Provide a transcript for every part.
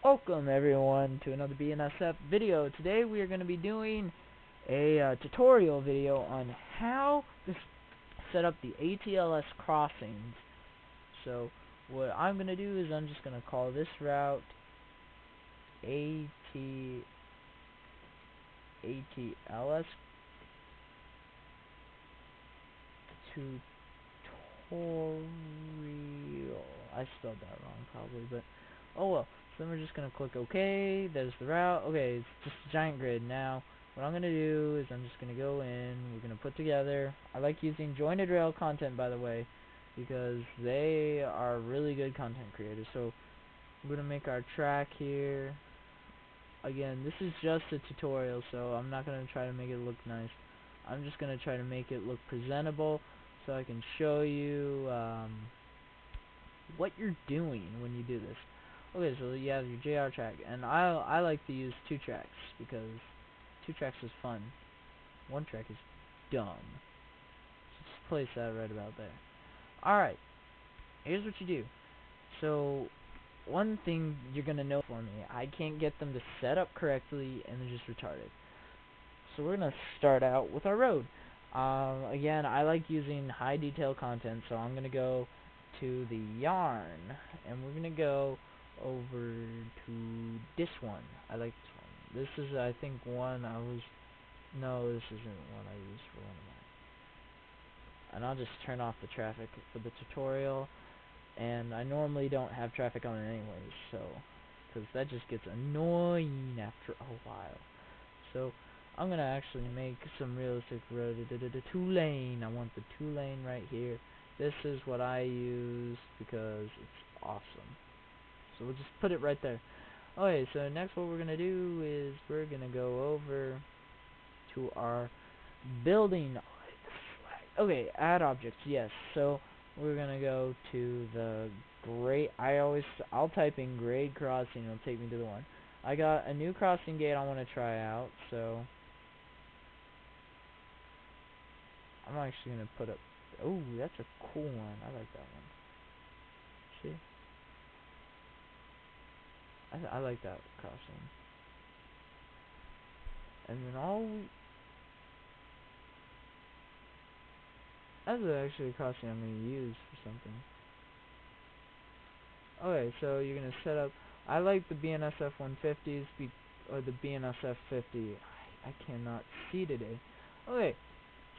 Welcome everyone to another BNSF video. Today we are going to be doing a tutorial video on how to set up the ATLS crossings. So what I'm going to do is I'm just going to call this route ATLS tutorial. I spelled that wrong probably, but oh well. So then we're just going to click OK. There's the route. Okay, it's just a giant grid. Now, what I'm going to do is I'm just going to go in. We're going to put together. I like using jointed rail content, by the way, because they are really good content creators. So, we're going to make our track here. Again, this is just a tutorial, so I'm not going to try to make it look nice. I'm just going to try to make it look presentable so I can show you what you're doing when you do this. Okay, so you have your JR track, and I like to use 2 tracks because 2 tracks is fun. 1 track is dumb. So just place that right about there. Alright, here's what you do. So, one thing you're going to know for me, I can't get them to set up correctly, and they're just retarded. So we're going to start out with our road. Again, I like using high detail content, so I'm going to go to the yarn, and we're going to go over to this one. I like this one. This is, I think, one I was... No, this isn't one I used for one of mine. And I'll just turn off the traffic for the tutorial. And I normally don't have traffic on it anyways, so... because that just gets annoying after a while. So, I'm going to actually make some realistic road. 2-lane. I want the 2-lane right here. This is what I use because it's awesome. So we'll just put it right there. Okay, so next what we're going to do is we're going to go over to our building. Okay, add objects, yes. So we're going to go to the grade. I'll type in grade crossing. It'll take me to the one. I got a new crossing gate I want to try out, so I'm actually going to put up. Oh, that's a cool one. I like that one. See? I like that crossing. And then that's actually a crossing I'm going to use for something. Okay, so you're going to set up... I like the BNSF 150s, or the BNSF 50. I cannot see today. Okay,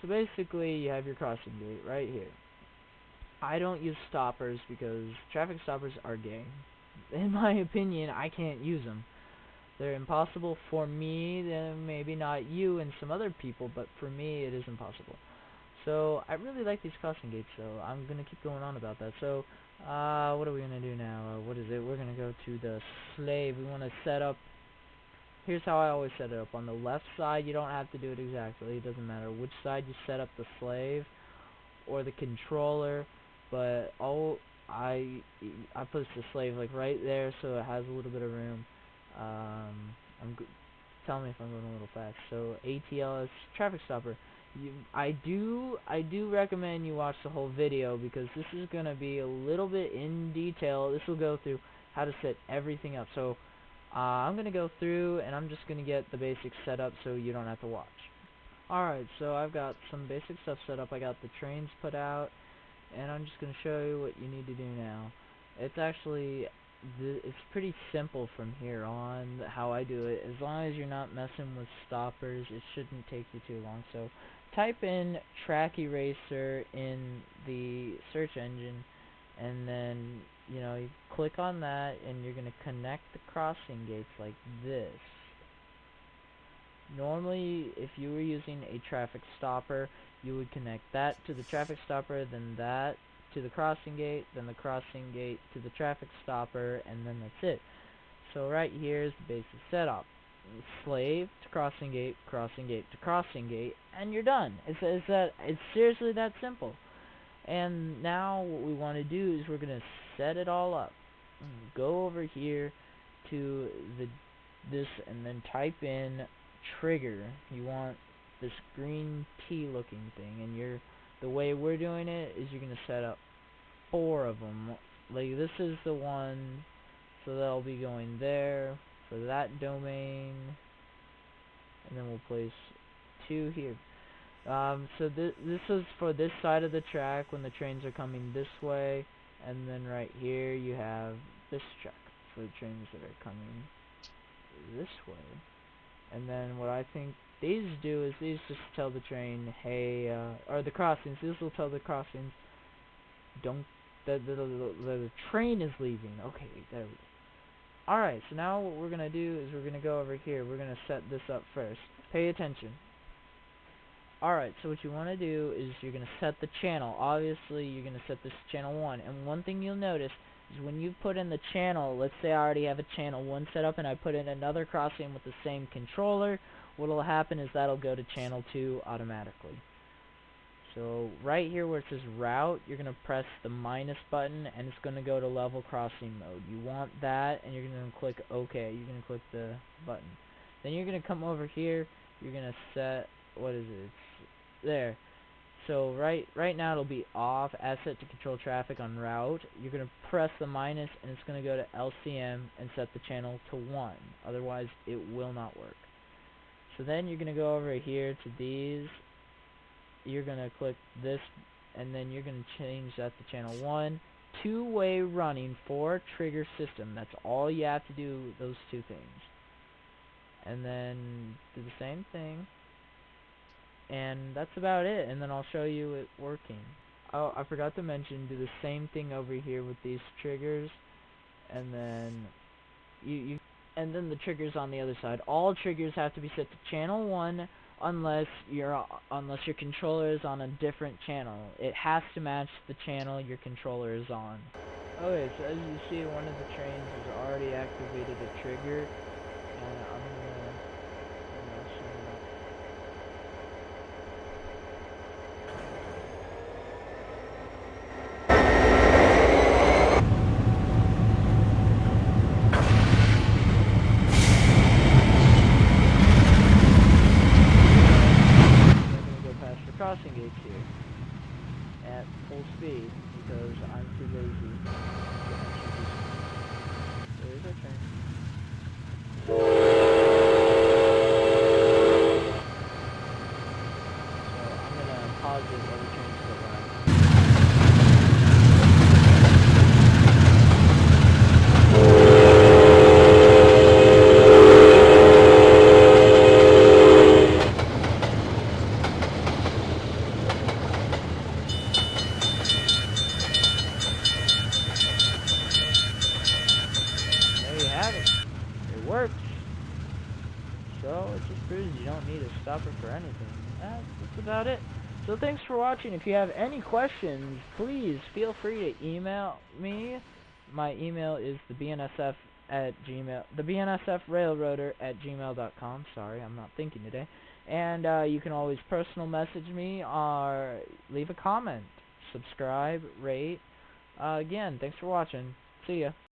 so basically you have your crossing gate right here. I don't use stoppers because traffic stoppers are gay. In my opinion, I can't use them. They're impossible for me, then maybe not you and some other people, but for me it is impossible. So, I really like these crossing gates, so I'm going to keep going on about that. So, what are we going to do now? What is it? We're going to go to the slave. We want to set up... Here's how I always set it up. On the left side, you don't have to do it exactly. It doesn't matter which side you set up the slave or the controller, but I put the slave like right there so it has a little bit of room. Tell me if I'm going a little fast. So ATLS traffic stopper. I do recommend you watch the whole video because this is gonna be a little bit in detail. This will go through how to set everything up. So I'm gonna go through and I'm just gonna get the basics set up so you don't have to watch. Alright, so I've got some basic stuff set up. I got the Trainz put out, and I'm just gonna show you what you need to do now. It's actually it's pretty simple from here on how I do it. As long as you're not messing with stoppers, it shouldn't take you too long. So type in track eraser in the search engine, and then you click on that, and you're gonna connect the crossing gates like this. Normally, if you were using a traffic stopper, you would connect that to the traffic stopper, then that to the crossing gate, then the crossing gate to the traffic stopper, and then that's it. So right here is the basic setup. Slave to crossing gate to crossing gate, and you're done. It's seriously that simple. And now what we want to do is we're going to set it all up. Go over here to this and then type in trigger. You want this green T looking thing, and the way we're doing it is you're going to set up 4 of them. Like this is the one So that'll be going there for that domain, and then we'll place 2 here. So this is for this side of the track when the trains are coming this way, and then right here you have this track for the trains that are coming this way. And then what I think these do is these just tell the train, hey, or the crossings, these will tell the crossings, the train is leaving. Okay, there we go. Alright, so now what we're going to do is we're going to go over here. We're going to set this up first. Pay attention. Alright, so what you want to do is you're going to set the channel. Obviously, you're going to set this channel 1. And one thing you'll notice is when you put in the channel, let's say I already have a channel 1 set up and I put in another crossing with the same controller, what will happen is that'll go to channel 2 automatically. So right here where it says route, you're going to press the minus button and it's going to go to level crossing mode. You want that, and you're going to click OK. You're going to click the button. Then you're going to come over here, you're going to set, what is it? There. So right now it'll be off, as set to control traffic on route. You're going to press the minus and it's going to go to LCM and set the channel to 1. Otherwise it will not work. So then you're going to go over here to these. You're going to click this, and then you're going to change that to channel 1. 2-way running for trigger system. That's all you have to do, those 2 things. And then do the same thing. And that's about it, and then I'll show you it working. Oh, I forgot to mention, do the same thing over here with these triggers, and then and then the triggers on the other side. All triggers have to be set to channel 1 unless your controller is on a different channel. It has to match the channel your controller is on. Okay, so as you see, one of the trains has already activated a trigger, and I'm gonna show you that. Crossing gates here at full speed because I'm too lazy to actually do so. There's our train. So I'm gonna pause it while the train's still running. It works. So it just proves you don't need a stopper for anything. That's about it. So thanks for watching. If you have any questions, please feel free to email me. My email is the BNSFrailroader@gmail.com. Sorry, I'm not thinking today. And you can always personal message me or leave a comment. Subscribe, rate. Again, thanks for watching. See ya.